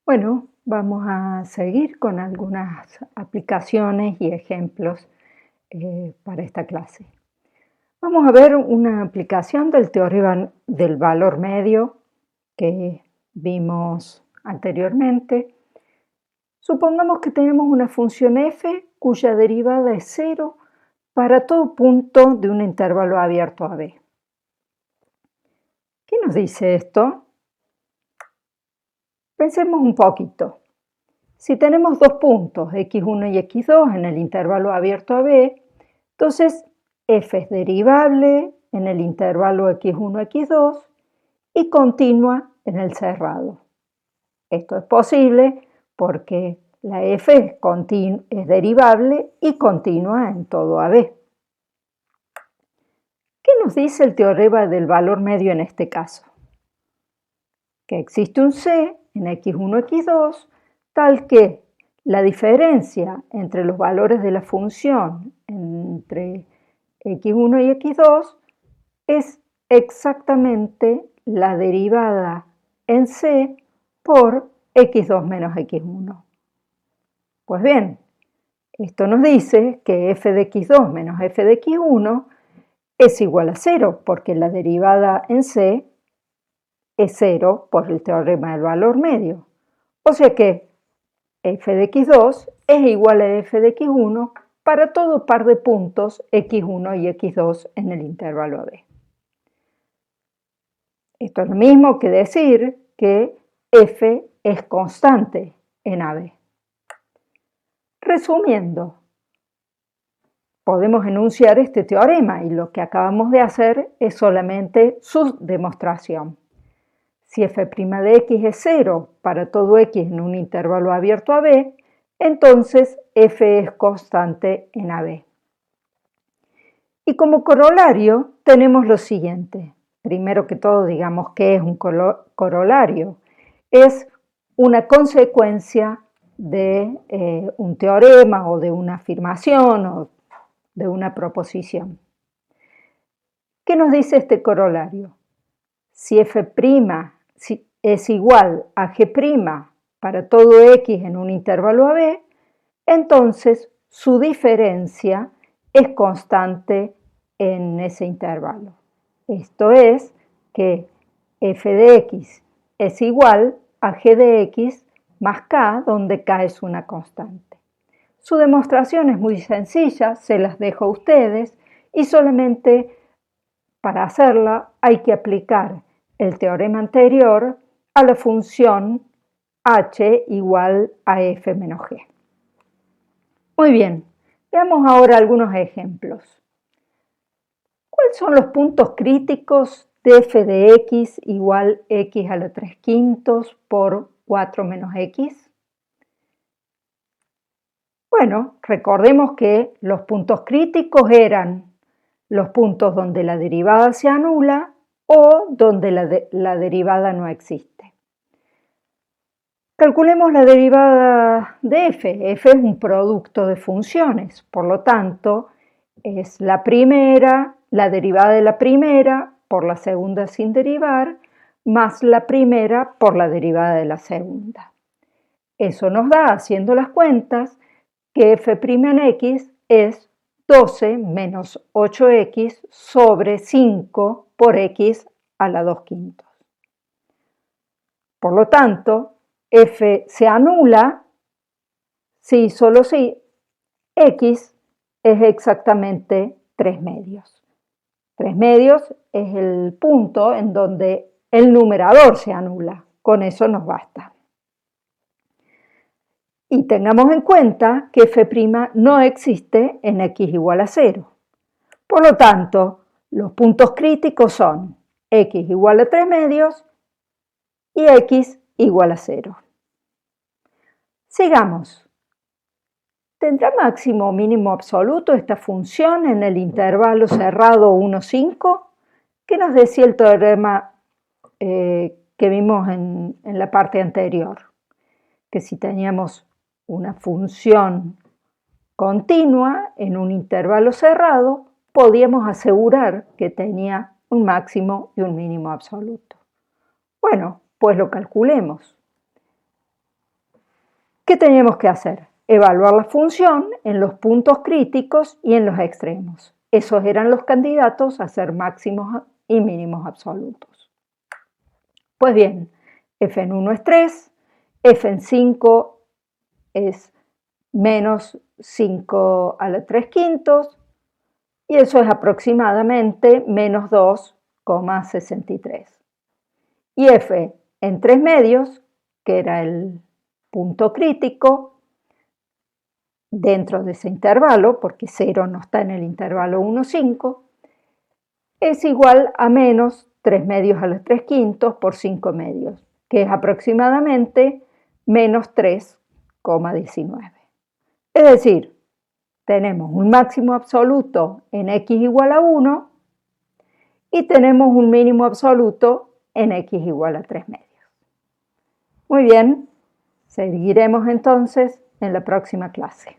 Bueno, vamos a seguir con algunas aplicaciones y ejemplos para esta clase. Vamos a ver una aplicación del teorema del valor medio que vimos anteriormente. Supongamos que tenemos una función f cuya derivada es 0 para todo punto de un intervalo abierto a b. ¿Qué nos dice esto? Pensemos un poquito. Si tenemos dos puntos, x1 y x2, en el intervalo abierto a b, entonces f es derivable en el intervalo x1, x2 y continua en el cerrado. Esto es posible porque la f es derivable y continua en todo a b. ¿Qué nos dice el teorema del valor medio en este caso? Que existe un c en x1, x2, tal que la diferencia entre los valores de la función entre x1 y x2 es exactamente la derivada en c por x2 menos x1. Pues bien, esto nos dice que f de x2 menos f de x1 es igual a 0, porque la derivada en c es 0 por el teorema del valor medio. O sea que f de x2 es igual a f de x1 para todo par de puntos x1 y x2 en el intervalo AB. Esto es lo mismo que decir que f es constante en AB. Resumiendo, podemos enunciar este teorema y lo que acabamos de hacer es solamente su demostración. Si f' de x es 0 para todo x en un intervalo abierto a b, entonces f es constante en AB. Y como corolario tenemos lo siguiente. Primero que todo, digamos que es un corolario. Es una consecuencia de un teorema o de una afirmación o de una proposición. ¿Qué nos dice este corolario? Si f' es igual a g' para todo x en un intervalo AB, entonces su diferencia es constante en ese intervalo. Esto es que f de x es igual a g de x más k, donde k es una constante. Su demostración es muy sencilla, se las dejo a ustedes y solamente para hacerla hay que aplicar el teorema anterior a la función h igual a f menos g. Muy bien, veamos ahora algunos ejemplos. ¿Cuáles son los puntos críticos de f de x igual x a la 3/5 por 4 menos x? Bueno, recordemos que los puntos críticos eran los puntos donde la derivada se anula o donde la derivada no existe. Calculemos la derivada de f. F es un producto de funciones, por lo tanto, es la primera, la derivada de la primera por la segunda sin derivar, más la primera por la derivada de la segunda. Eso nos da, haciendo las cuentas, que f' en x es 12 menos 8x sobre 5 por x a la 2/5. Por lo tanto, f se anula si solo si x es exactamente 3 medios. 3 medios es el punto en donde el numerador se anula. Con eso nos basta. Y tengamos en cuenta que f' no existe en x igual a 0. Por lo tanto, los puntos críticos son x igual a 3 medios y x igual a 0. Sigamos. ¿Tendrá máximo o mínimo absoluto esta función en el intervalo cerrado 1, 5? ¿Qué nos decía el teorema que vimos en la parte anterior? Que si teníamos una función continua en un intervalo cerrado, podíamos asegurar que tenía un máximo y un mínimo absoluto. Bueno, pues lo calculemos. ¿Qué teníamos que hacer? Evaluar la función en los puntos críticos y en los extremos. Esos eran los candidatos a ser máximos y mínimos absolutos. Pues bien, f en 1 es 3, f en 5 es menos 5 a la 3 quintos, y eso es aproximadamente menos 2,63. Y f en 3 medios, que era el punto crítico, dentro de ese intervalo, porque 0 no está en el intervalo 1, 5, es igual a menos 3 medios a la 3 quintos por 5 medios, que es aproximadamente menos 3,19. Es decir, tenemos un máximo absoluto en x igual a 1 y tenemos un mínimo absoluto en x igual a 3 medios. Muy bien, seguiremos entonces en la próxima clase.